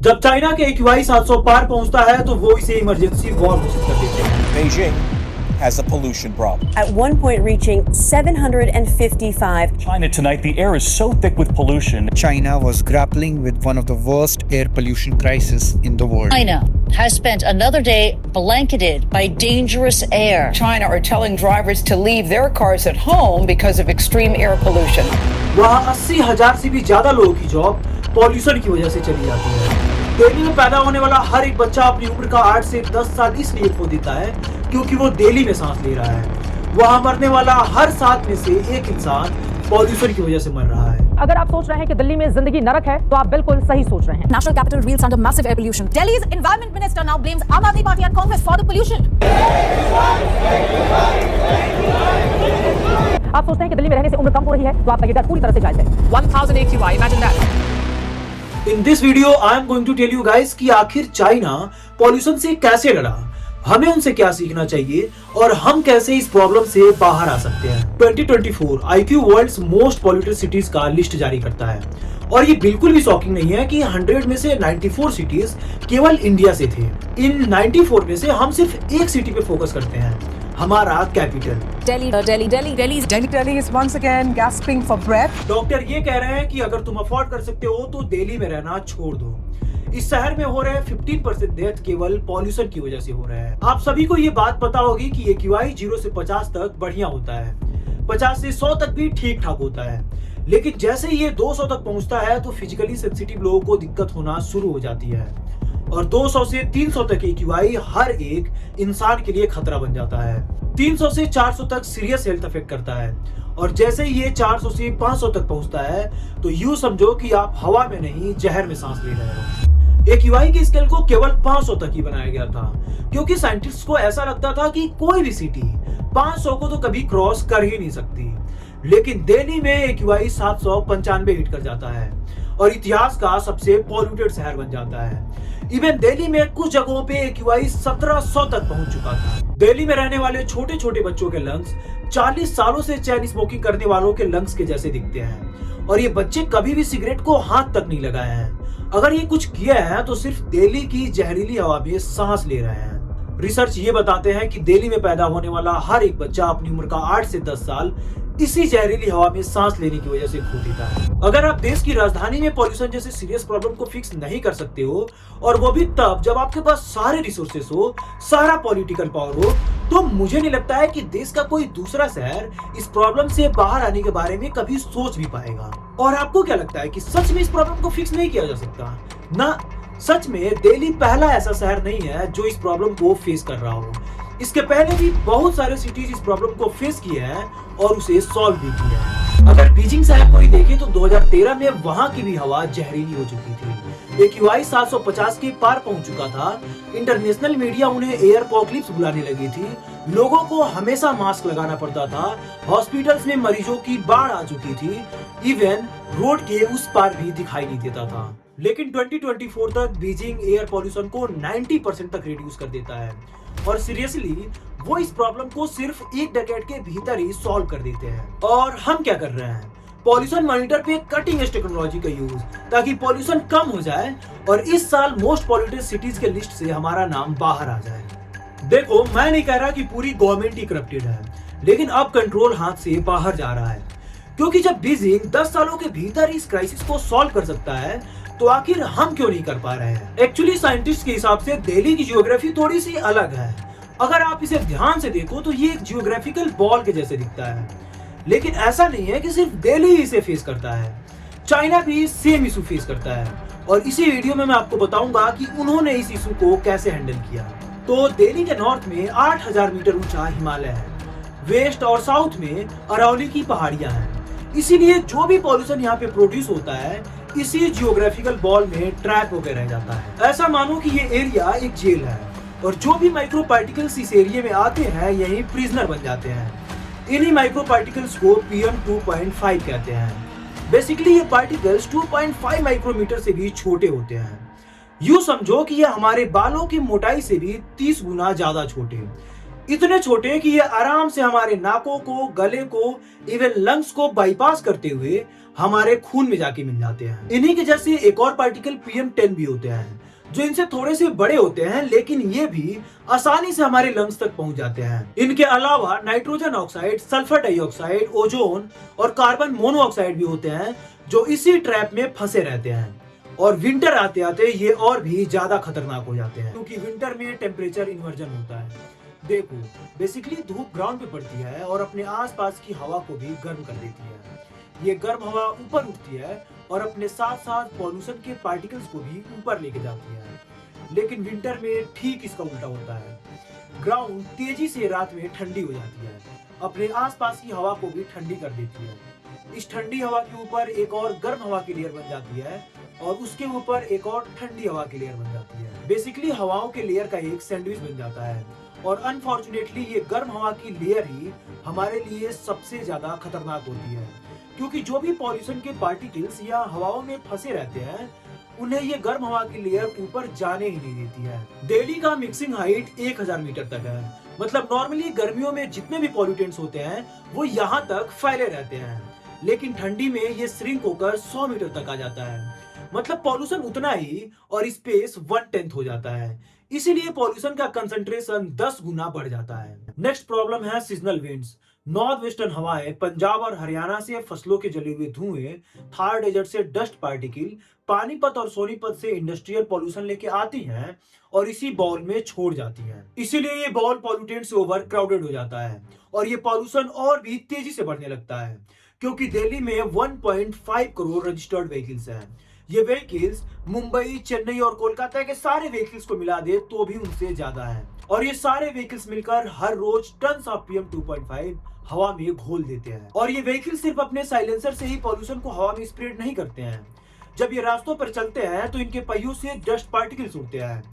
जब चाइना के AQI 700 पार पहुंचता है तो वो इसे इमरजेंसी वॉर घोषित कर देते हैं। Beijing has a pollution problem. At one point reaching 755. China tonight, the air is so thick with pollution. China was grappling with one of the worst air pollution crises in the world. China has spent another day blanketed by dangerous air. China are telling drivers to leave their cars at home because of extreme air pollution. वहाँ 80,000 से भी ज्यादा लोगों की job pollution की वजह से चली जाती है। दिल्ली में पैदा होने वाला हर एक बच्चा अपनी उम्र का 8 से 10 साल इसलिए खो देता है क्योंकि वो दिल्ली में सांस ले रहा है। वहाँ मरने वाला हर 7 में से एक इंसान पॉल्यूशन की वजह से मर रहा है। अगर आप सोच रहे हैं कि दिल्ली में जिंदगी नरक है तो आप बिल्कुल सही सोच रहे हैं। National capital reels under massive air pollution. Delhi's environment minister now blames Aam Aadmi Party and Congress for the pollution. आप सोचते हैं कि दिल्ली में रहने से उम्र कम हो रही है तो आपका ये डर पूरी तरह से जायज है। 1000 AQI, imagine that. In this video, I am going to tell you guys कि आखिर चाइना पॉल्यूशन से कैसे लड़ा, हमें उनसे क्या सीखना चाहिए और हम कैसे इस प्रॉब्लम से बाहर आ सकते हैं। 2024 IQ world's most polluted cities का लिस्ट जारी करता है और ये बिल्कुल भी शॉकिंग नहीं है कि 100 में से 94 सिटीज केवल इंडिया से थे। इन 94 में से हम सिर्फ एक सिटी पे फोकस करते हैं, हमारा capital Delhi is once again gasping for breath. Doctor ये कह रहे हैं कि अगर तुम अफोर्ड कर सकते हो तो दिल्ली में रहना छोड़ दो। इस शहर में हो रहे 15% डेथ केवल पॉल्यूशन की वजह से हो रहे हैं। आप सभी को ये बात पता होगी कि AQI 0 से 50 तक बढ़िया होता है, 50 से 100 तक भी ठीक ठाक होता है, लेकिन जैसे ही ये 200 तक पहुंचता है तो फिजिकली सेंसिटिव लोगों को दिक्कत होना शुरू हो जाती है और 200 से 300 तक AQI हर एक इंसान के लिए खतरा बन जाता है। 300 से 400 तक सीरियस हेल्थ अफेक्ट करता है और जैसे ही ये 400 से 500 तक पहुंचता है तो यूं समझो कि आप हवा में नहीं जहर में सांस ले रहे हो। AQI के स्केल को केवल 500 तक ही बनाया गया था क्योंकि साइंटिस्ट को ऐसा लगता था कि कोई भी सिटी 500 को तो कभी क्रॉस कर ही नहीं सकती, लेकिन दिल्ली में AQI 795 हिट कर जाता है और इतिहास का सबसे पॉल्यूटेड शहर बन जाता है। इवन दिल्ली में कुछ जगहों पे AQI 1700 तक पहुंच चुका था। दिल्ली में रहने वाले छोटे छोटे बच्चों के लंग्स 40 सालों से चैन स्मोकिंग करने वालों के लंग्स के जैसे दिखते हैं और ये बच्चे कभी भी सिगरेट को हाथ तक नहीं लगाए हैं। अगर ये कुछ किया है तो सिर्फ दिल्ली की जहरीली हवा में सांस ले रहे हैं। रिसर्च ये बताते हैं कि दिल्ली में पैदा होने वाला हर एक बच्चा अपनी उम्र का 8 से 10 साल इसी जहरीली हवा में सांस लेने की वजह से खो देता है। अगर आप देश की राजधानी में पॉल्यूशन जैसे सीरियस प्रॉब्लम को फिक्स नहीं कर सकते हो और वो भी तब जब आपके पास सारे रिसोर्सेस हो, सारा पॉलिटिकल पावर हो, तो मुझे नहीं लगता है कि देश का कोई दूसरा शहर इस प्रॉब्लम से बाहर आने के बारे में कभी सोच भी पाएगा। और आपको क्या लगता है कि सच में इस प्रॉब्लम को फिक्स नहीं किया जा सकता? ना, सच में दिल्ली पहला ऐसा शहर नहीं है जो इस प्रॉब्लम को फेस कर रहा हो। इसके पहले भी बहुत सारे सिटीज इस प्रॉब्लम को फेस किए हैं और उसे सॉल्व भी किया है। अगर बीजिंग शहर को ही देखें तो 2013 में वहां की भी हवा जहरीली हो चुकी थी। AQI 750 के पार पहुंच चुका था। इंटरनेशनल मीडिया उन्हें एयर पॉकलिप्स बुलाने लगी थी। लोगों को हमेशा मास्क लगाना पड़ता था। हॉस्पिटल्स में मरीजों की बाढ़ आ चुकी थी। इवन रोड के उस पार भी दिखाई नहीं देता था। लेकिन 2024 तक बीजिंग एयर पॉल्यूशन को 90% तक रिड्यूस कर देता है और सीरियसली वो इस प्रॉब्लम को सिर्फ एक डेकेड के भीतर ही सॉल्व कर देते हैं। और हम क्या कर रहे हैं? पॉल्यूशन मॉनिटर पे कटिंग एज टेक्नोलॉजी का यूज ताकि पॉल्यूशन कम हो जाए और इस साल मोस्ट पॉल्यूटेड सिटीज के लिस्ट से हमारा नाम बाहर आ जाए। देखो, मैं नहीं कह रहा कि पूरी गवर्नमेंट ही करप्टेड है, लेकिन अब कंट्रोल हाथ से बाहर जा रहा है क्योंकि जब बीजिंग 10 सालों के भीतर इस क्राइसिस को सॉल्व कर सकता है तो आखिर हम क्यों नहीं कर पा रहे हैं? एक्चुअली साइंटिस्ट के हिसाब से दिल्ली की जियोग्राफी थोड़ी सी अलग है। अगर आप इसे ध्यान से देखो तो ये एक जियोग्राफिकल बॉल के जैसे दिखता है, लेकिन ऐसा नहीं है कि सिर्फ दिल्ली इसे फेस करता है। चाइना भी सेम इशू फेस करता है और इसी वीडियो में मैं आपको बताऊंगा कि उन्होंने इस इशू को कैसे हैंडल किया। तो दिल्ली के नॉर्थ में 8000 मीटर ऊंचा हिमालय है, वेस्ट और साउथ में अरावली की पहाड़ियां हैं, इसीलिए जो भी पॉल्यूशन यहाँ पे प्रोड्यूस होता है इसी जियोग्राफिकल बॉल में ट्रैप होकर रह जाता है। ऐसा मानो कि ये एरिया एक जेल है और जो भी माइक्रो पार्टिकल्स इस एरिया में आते हैं यही प्रिजनर बन जाते हैं। इन्हीं माइक्रो पार्टिकल्स को PM 2.5 कहते हैं। बेसिकली ये पार्टिकल्स 2.5 माइक्रोमीटर से भी छोटे होते हैं। यूं समझो कि ये हमारे बालों की मोटाई से भी 30 गुना ज्यादा छोटे। इतने छोटे कि ये आराम से हमारे नाकों को, गले को, इवन लंग्स को बाईपास करते हुए हमारे खून में जाके मिल जाते हैं। इन्हीं के जैसे एक और पार्टिकल PM10 भी होते हैं जो इनसे थोड़े से बड़े होते हैं, लेकिन ये भी आसानी से हमारे लंग्स तक पहुंच जाते हैं। इनके अलावा nitrogen oxide, sulphur dioxide, ozone और कार्बन मोनोऑक्साइड भी होते हैं जो इसी ट्रैप में फंसे रहते हैं। और विंटर आते आते ये और भी ज्यादा खतरनाक हो जाते हैं, क्योंकि विंटर में टेम्परेचर इन्वर्जन होता है। देखो, बेसिकली धूप ग्राउंड पे पड़ती है और अपने आसपास की हवा को भी गर्म कर देती है। ये गर्म हवा ऊपर उठती है और अपने साथ साथ पॉल्यूशन के पार्टिकल्स को भी ऊपर लेके जाती है। लेकिन विंटर में ठीक इसका उल्टा होता है। ग्राउंड तेजी से रात में ठंडी हो जाती है, अपने आसपास की हवा को भी ठंडी कर देती है। इस ठंडी हवा के ऊपर एक और गर्म हवा की लेयर बन जाती है और उसके ऊपर एक और ठंडी हवा की लेयर बन जाती है। बेसिकली हवाओं के लेयर का एक सैंडविच बन जाता है और अनफॉर्चुनेटली ये गर्म हवा की लेयर ही हमारे लिए सबसे ज्यादा खतरनाक होती है, क्योंकि जो भी पॉल्यूशन के पार्टिकल्स या हवाओं में फंसे रहते हैं उन्हें ये गर्म हवा की लेयर ऊपर जाने ही नहीं देती है। दिल्ली का मिक्सिंग हाइट 1000 मीटर तक है, मतलब नॉर्मली गर्मियों में जितने भी पॉल्यूटेंट्स होते हैं वो यहाँ तक फैले रहते हैं, लेकिन ठंडी में ये श्रिंक होकर 100 मीटर तक आ जाता है। मतलब पॉल्यूशन उतना ही और स्पेस 1/10 हो जाता है, इसीलिए पॉल्यूशन का कंसंट्रेशन 10 गुना बढ़ जाता है। नेक्स्ट प्रॉब्लम है सीजनल विंड्स। नॉर्थ वेस्टर्न हवाएं पंजाब और हरियाणा से फसलों के जले हुए धुएं, थार डेजर्ट से डस्ट पार्टिकल, पानीपत और सोनीपत से इंडस्ट्रियल पॉल्यूशन लेके आती हैं और इसी बाउल में छोड़ जाती हैं। इसीलिए ये बाउल पॉल्यूटेंट से ओवर क्राउडेड हो जाता है और ये पॉल्यूशन और भी तेजी से बढ़ने लगता है, क्योंकि दिल्ली में 1.5 करोड़ रजिस्टर्ड व्हीकल्स हैं। ये व्हीकल्स मुंबई, चेन्नई और कोलकाता के सारे व्हीकल्स को मिला दे तो भी उनसे ज्यादा है, और ये सारे व्हीकल्स मिलकर हर रोज टन्स ऑफ PM 2.5 हवा में घोल देते हैं। और ये व्हीकल सिर्फ अपने साइलेंसर से ही पॉल्यूशन को हवा में स्प्रेड नहीं करते हैं। जब ये रास्तों पर चलते हैं तो इनके पहियों से डस्ट पार्टिकल्स उड़ते हैं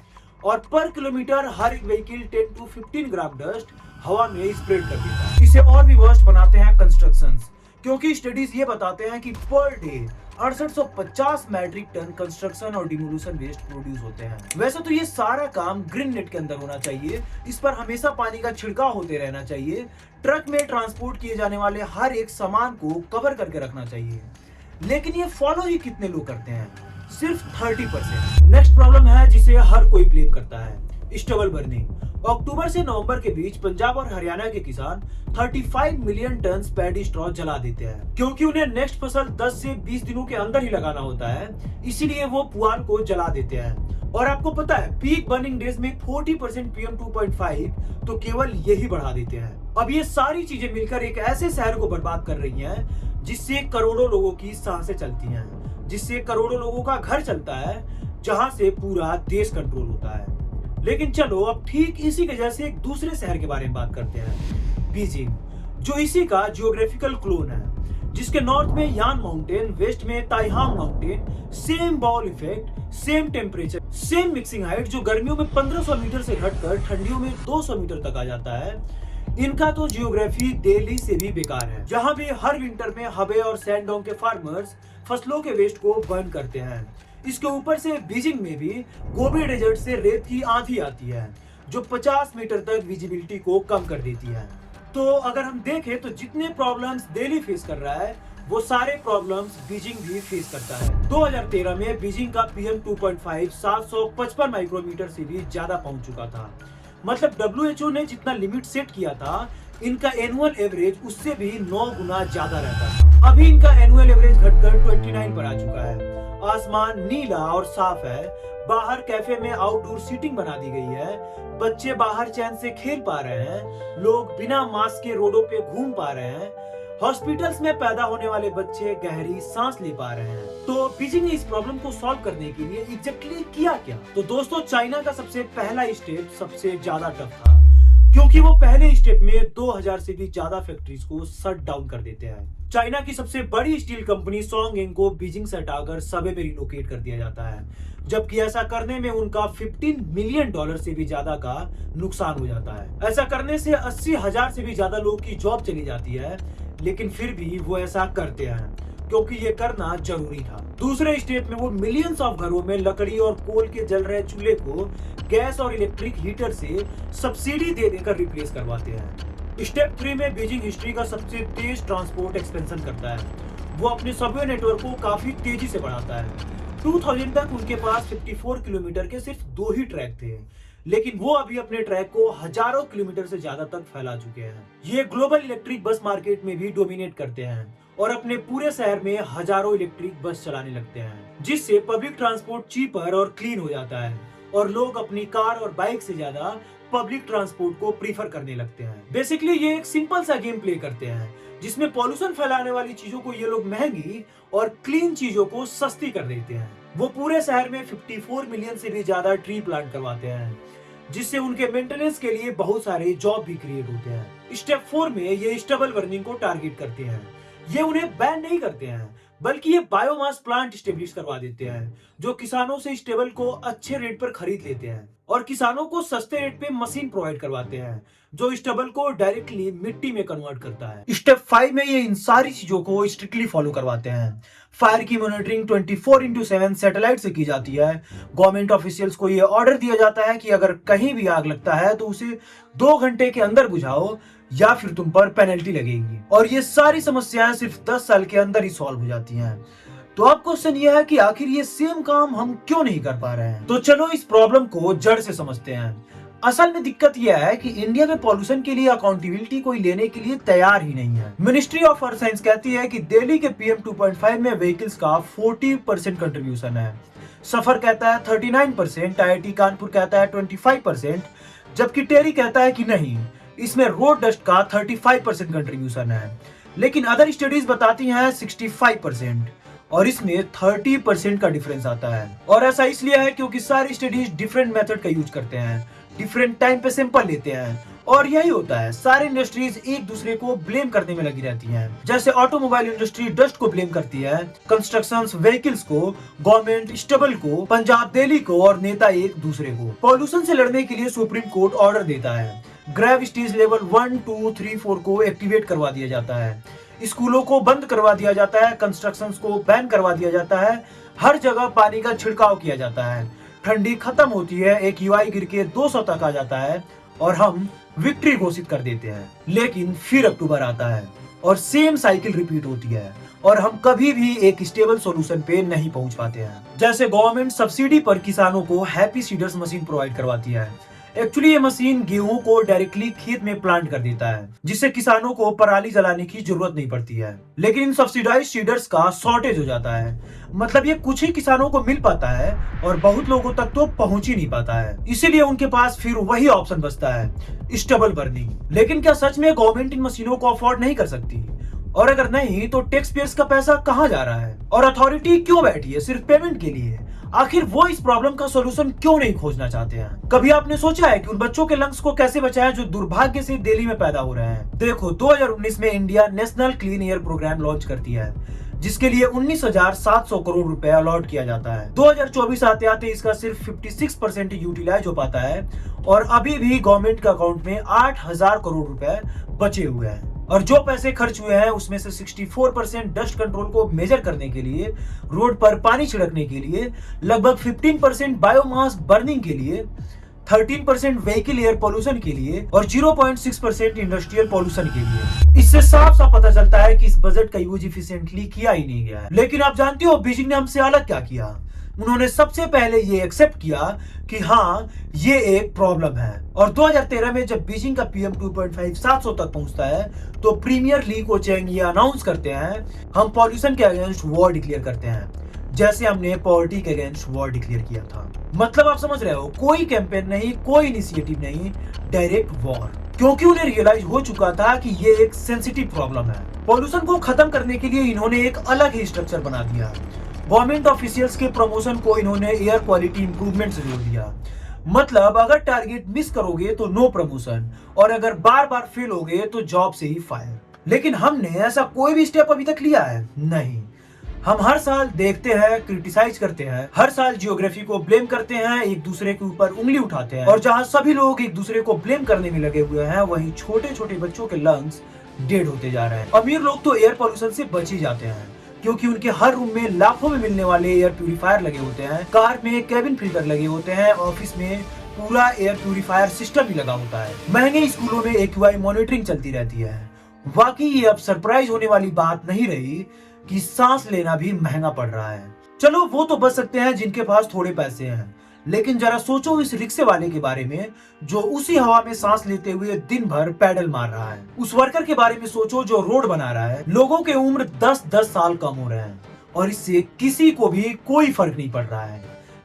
और पर किलोमीटर हर एक व्हीकल 10 to 15 ग्राम डस्ट हवा में स्प्रेड कर देता है। इसे और भी वर्स्ट बनाते हैं कंस्ट्रक्शंस, क्योंकि स्टडीज ये बताते हैं कि per day 6850 metric ton construction और डिमोलिशन वेस्ट प्रोड्यूस होते हैं। वैसे तो ये सारा काम ग्रीन नेट के अंदर होना चाहिए, इस पर हमेशा पानी का छिड़काव होते रहना चाहिए, ट्रक में ट्रांसपोर्ट किए जाने वाले हर एक सामान को कवर करके रखना चाहिए, लेकिन ये फॉलो ही कितने लोग करते हैं? सिर्फ 30%। नेक्स्ट प्रॉब्लम है जिसे हर कोई ब्लेम करता है, स्टबल बर्निंग। अक्टूबर से नवंबर के बीच पंजाब और हरियाणा के किसान 35 मिलियन टन पैडी स्ट्रॉ जला देते हैं, क्योंकि उन्हें नेक्स्ट फसल 10 से 20 दिनों के अंदर ही लगाना होता है, इसीलिए वो पुआल को जला देते हैं। और आपको पता है पीक बर्निंग डेज में 40% PM 2.5 तो केवल यही बढ़ा देते हैं। अब ये सारी चीजें मिलकर एक ऐसे शहर को बर्बाद कर रही हैं जिससे करोड़ों लोगों की सांसें चलती हैं, जिससे करोड़ों लोगों का घर चलता है, जहां से पूरा देश कंट्रोल होता है। लेकिन चलो अब ठीक इसी के जैसे एक दूसरे शहर के बारे में बात करते हैं, बीजिंग, जो इसी का जियोग्राफिकल क्लोन है, जिसके नॉर्थ में यान माउंटेन, वेस्ट में Taihang mountain, same bowl effect, same temperature, same mixing height, जो गर्मियों में 1500 मीटर से घटकर ठंडियों में 200 मीटर तक आ जाता है। इनका तो जियोग्राफी दिल्ली से भी बेकार है, जहां भी हर विंटर में हबे और सैंडोंग के फार्मर्स फसलों के वेस्ट को बर्न करते हैं। इसके ऊपर से बीजिंग में भी गोबी डेजर्ट से रेत की आंधी आती है, जो 50 मीटर तक विजिबिलिटी को कम कर देती है। तो अगर हम देखें तो जितने प्रॉब्लम्स दिल्ली फेस कर रहा है वो सारे प्रॉब्लम्स बीजिंग भी फेस करता है। 2013 में बीजिंग का PM 2.5 755 माइक्रोमीटर से भी ज्यादा पहुंच चुका था। मतलब WHO ने जितना लिमिट सेट किया था, इनका एनुअल एवरेज उससे भी 9 गुना ज्यादा रहता है। अभी इनका एनुअल एवरेज घटकर 29 पर आ चुका है। आसमान नीला और साफ है, बाहर कैफे में आउटडोर सीटिंग बना दी गई है, बच्चे बाहर चैन से खेल पा रहे हैं, लोग बिना मास्क के रोडों पे घूम पा रहे हैं, हॉस्पिटल्स में पैदा होने वाले बच्चे गहरी सांस ले पा रहे हैं। तो बीजिंग ने इस प्रॉब्लम को सॉल्व करने के लिए एग्जैक्टली किया क्या? तो दोस्तों, चाइना का सबसे पहला स्टेप सबसे ज्यादा टफ था, क्योंकि वो पहले स्टेप में 2000 से भी ज्यादा फैक्ट्रीज को शट डाउन कर देते हैं। चाइना की सबसे बड़ी स्टील कंपनी सोंगएंग को बीजिंग से हटाकर सबे में रिलोकेट कर दिया जाता है, जबकि ऐसा करने में उनका $15 मिलियन से भी ज्यादा का नुकसान हो जाता है। ऐसा करने से 80,000 से भी ज्यादा लोगों की जॉब चली जाती है, लेकिन फिर भी वो ऐसा करते हैं, क्योंकि ये करना जरूरी था। दूसरे स्टेप में वो मिलियंस ऑफ घरों में लकड़ी और कोल के जल रहे चूल्हे को गैस और इलेक्ट्रिक हीटर से सब्सिडी दे देकर रिप्लेस करवाते हैं। स्टेप 3 में बीजिंग हिस्ट्री का सबसे तेज ट्रांसपोर्ट एक्सपेंशन करता है। वो अपने सबवे नेटवर्क को काफी तेजी से बढ़ाता है। 2000 तक उनके पास 54 किलोमीटर के सिर्फ 2 ही ट्रैक थे, लेकिन वो अभी अपने ट्रैक को हजारों किलोमीटर से ज्यादा तक फैला चुके हैं। ये ग्लोबल इलेक्ट्रिक बस मार्केट में भी डोमिनेट करते हैं और अपने पूरे शहर में हजारों इलेक्ट्रिक बस चलाने लगते हैं, जिससे पब्लिक ट्रांसपोर्ट चीपर और क्लीन हो जाता है और लोग अपनी कार और बाइक से ज्यादा पब्लिक ट्रांसपोर्ट को प्रीफर करने लगते हैं। बेसिकली ये एक सिंपल सा गेम प्ले करते हैं जिसमें पॉल्यूशन फैलाने वाली चीजों को ये लोग महंगी और क्लीन चीजों को सस्ती कर देते हैं। वो पूरे शहर में 54 मिलियन से भी ज्यादा ट्री प्लांट करवाते हैं, जिससे उनके मेंटेनेंस के लिए बहुत सारे जॉब भी क्रिएट होते हैं। स्टेप 4 में ये स्टेबल बर्निंग को टारगेट करते हैं। ये उन्हें बैन नहीं करते हैं, बल्कि ये बायोमास प्लांट स्टेब्लिश करवा देते हैं, जो किसानों से स्टेबल को अच्छे रेट पर खरीद लेते हैं और किसानों को सस्ते रेट पे मशीन प्रोवाइड करवाते हैं, जो स्टेबल को डायरेक्टली मिट्टी में कन्वर्ट करता है। स्टेप 5 में ये इन सारी चीजों को स्ट्रिक्टली फॉलो करवाते हैं। फायर की मॉनिटरिंग 24/7 सैटेलाइट से की जाती है। गवर्नमेंट ऑफिशियल्स को ये ऑर्डर दिया जाता है कि अगर कहीं भी आग लगता है तो उसे 2 घंटे के अंदर बुझाओ या फिर तुम पर पेनल्टी लगेगी। और ये सारी समस्याएं सिर्फ 10 साल के अंदर ही सॉल्व हो जाती हैं। तो अब क्वेश्चन ये है कि आखिर ये सेम काम हम क्यों नहीं कर पा रहे हैं? तो चलो इस प्रॉब्लम को जड़ से समझते हैं। असल में दिक्कत यह है कि इंडिया में पॉल्यूशन के लिए अकाउंटेबिलिटी कोई लेने के लिए तैयार ही नहीं है। मिनिस्ट्री ऑफ अर्थ साइंस कहती है कि दिल्ली के PM 2.5 में व्हीकल्स का 40% कंट्रीब्यूशन है। सफर कहता है 39%, IIT कानपुर कहता है 25%, जबकि टेरी कहता है कि नहीं, इसमें रोड डस्ट का 35% कंट्रीब्यूशन है। लेकिन अदर स्टडीज बताती हैं 65% और इसमें 30% का डिफरेंस आता है। और ऐसा इसलिए है क्योंकि सारी स्टडीज डिफरेंट मेथड का यूज करते हैं, डिफरेंट टाइम पे सैंपल लेते हैं। और यही होता है, सारे इंडस्ट्रीज एक दूसरे को ब्लेम करने में लगी रहती हैं। जैसे ऑटोमोबाइल इंडस्ट्री डस्ट को ब्लेम करती है, कंस्ट्रक्शन व्हीकल्स को, गवर्नमेंट स्टेबल को, पंजाब दिल्ली को और नेता एक दूसरे को। पॉल्यूशन से लड़ने के लिए सुप्रीम कोर्ट ऑर्डर देता है। ग्रेव स्टेज लेवल 1, 2, 3, 4 को एक्टिवेट करवा दिया जाता है। स्कूलों को बंद करवा दिया जाता है, कंस्ट्रक्शंस को बैन करवा दिया जाता है, हर जगह पानी का छिड़काव किया जाता है। ठंडी खत्म होती है, एक UI गिर के 200 तक आ जाता है और हम विक्ट्री घोषित कर देते हैं। लेकिन फिर अक्टूबर आता है और सेम साइकिल रिपीट होती है और हम कभी भी एक स्टेबल सॉल्यूशन पे नहीं पहुंच पाते हैं। जैसे गवर्नमेंट सब्सिडी पर किसानों को हैप्पी सीडर्स मशीन प्रोवाइड करवाती है। एक्चुअली ये मशीन गेहूं को डायरेक्टली खेत में प्लांट कर देता है, जिससे किसानों को पराली जलाने की जरूरत नहीं पड़ती है। लेकिन इन सब्सिडाइज्ड सीडर्स का शॉर्टेज हो जाता है, मतलब ये कुछ ही किसानों को मिल पाता है और बहुत लोगों तक तो पहुंच ही नहीं पाता है। इसीलिए उनके पास फिर वही ऑप्शन बचता है, स्टेबल बर्निंग। लेकिन क्या सच में गवर्नमेंट इन मशीनों को अफोर्ड नहीं कर सकती? और अगर नहीं तो टैक्स पेयर्स का पैसा कहाँ जा रहा है? और अथॉरिटी क्यों बैठी है सिर्फ पेमेंट के लिए? आखिर वो इस प्रॉब्लम का सॉल्यूशन क्यों नहीं खोजना चाहते हैं? कभी आपने सोचा है कि उन बच्चों के लंग्स को कैसे बचाएं जो दुर्भाग्य से दिल्ली में पैदा हो रहे हैं? देखो, 2019 में India national clean air programme launch करती है, जिसके लिए 19,700 करोड़ रुपए अलॉट किया जाता है। 2024 आते आते इसका सिर्फ 56% यूटिलाइज हो पाता है और अभी भी गवर्नमेंट के अकाउंट में 8,000 करोड़ रुपए बचे हुए हैं। और जो पैसे खर्च हुए हैं उसमें से 64% डस्ट कंट्रोल को मेजर करने के लिए, रोड पर पानी छिड़कने के लिए, लगभग 15% बायोमास बर्निंग के लिए, 13% व्हीकल एयर पोल्यूशन के लिए और 0.6% इंडस्ट्रियल पोल्यूशन के लिए। इससे साफ साफ पता चलता है कि इस बजट का यूज इफिशिएंटली किया ही नहीं गया है। लेकिन आप जानते हो बीजिंग ने हमसे अलग क्या किया? उन्होंने सबसे पहले ये एक्सेप्ट किया कि हाँ, ये एक प्रॉब्लम है। और 2013 में जब बीजिंग का PM 2.5 700 तक पहुंचता है तो प्रीमियर ली कोचेंग ये अनाउंस करते हैं, हम पॉल्यूशन के अगेंस्ट वॉर डिक्लेयर करते हैं, जैसे हमने पॉवर्टी के अगेंस्ट वॉर डिक्लेयर किया था। मतलब आप समझ रहे हो, कोई कैंपेन नहीं, कोई इनिशिएटिव नहीं, डायरेक्ट वॉर। क्योंकि उन्हें रियलाइज हो चुका था कि ये एक सेंसिटिव प्रॉब्लम है। पॉल्यूशन को खत्म करने के लिए इन्होंने एक अलग ही स्ट्रक्चर बना दिया। गवर्नमेंट ऑफिशियल्स के प्रमोशन को इन्होंने एयर क्वालिटी इंप्रूवमेंट से जोड़ दिया। मतलब अगर टारगेट मिस करोगे तो नो प्रमोशन और अगर बार बार फेल होगे तो जॉब से ही फायर। लेकिन हमने ऐसा कोई भी स्टेप अभी तक लिया है? नहीं। हम हर साल देखते हैं, क्रिटिसाइज करते हैं, हर साल जियोग्राफी को ब्लेम करते हैं, एक दूसरे के ऊपर उंगली उठाते हैं और जहां सभी लोग एक दूसरे को ब्लेम करने में लगे हुए हैं, वहीं छोटे छोटे बच्चों के लंग्स डेड होते जा रहे हैं। अमीर लोग तो एयर पोल्यूशन से बच ही जाते हैं, क्योंकि उनके हर रूम में लाखों में मिलने वाले एयर प्यूरिफायर लगे होते हैं, कार में कैबिन फिल्टर लगे होते हैं, ऑफिस में पूरा एयर प्यूरिफायर सिस्टम ही लगा होता है। महंगे स्कूलों में AQI मॉनिटरिंग चलती रहती है। वाकई ये अब सरप्राइज होने वाली बात नहीं रही कि सांस लेना भी महंगा पड़ रहा है। चलो वो तो बच सकते हैं जिनके पास थोड़े पैसे हैं, लेकिन जरा सोचो इस रिक्शे वाले के बारे में जो उसी हवा में सांस लेते हुए दिन भर पैडल मार रहा है। उस वर्कर के बारे में सोचो जो रोड बना रहा है। लोगों के उम्र 10-10 साल कम हो रहे हैं और इससे किसी को भी कोई फर्क नहीं पड़ रहा है,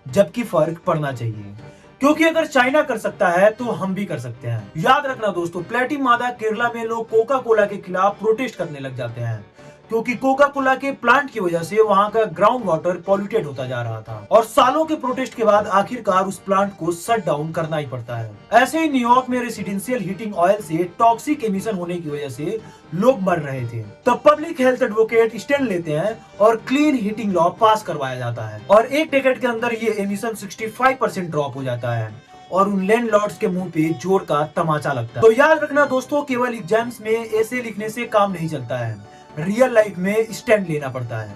जबकि फर्क पड़ना चाहिए, क्योंकि अगर चाइना कर सकता है तो हम भी कर सकते हैं। याद रखना दोस्तों, प्लेटी मादा केरला में लोग कोका कोला के खिलाफ प्रोटेस्ट करने लग जाते हैं, क्योंकि कोका कोला के प्लांट की वजह से वहां का ग्राउंड वाटर पॉल्यूटेड होता जा रहा था और सालों के प्रोटेस्ट के बाद आखिरकार उस प्लांट को शट डाउन करना ही पड़ता है। ऐसे ही न्यूयॉर्क में रेसिडेंशियल हीटिंग ऑयल से टॉक्सिक एमिशन होने की वजह से लोग मर रहे थे। तब पब्लिक हेल्थ एडवोकेट स्टैंड लेते हैं और क्लीन हीटिंग लॉ पास करवाया जाता है और एक डेकेड के अंदर ये एमिशन 65% ड्रॉप हो जाता है और उन लैंडलॉर्ड्स के मुंह पे जोर का तमाचा लगता है। तो याद रखना दोस्तों, केवल एग्जाम्स में ऐसे लिखने से काम नहीं चलता है, रियल लाइफ में स्टैंड लेना पड़ता है।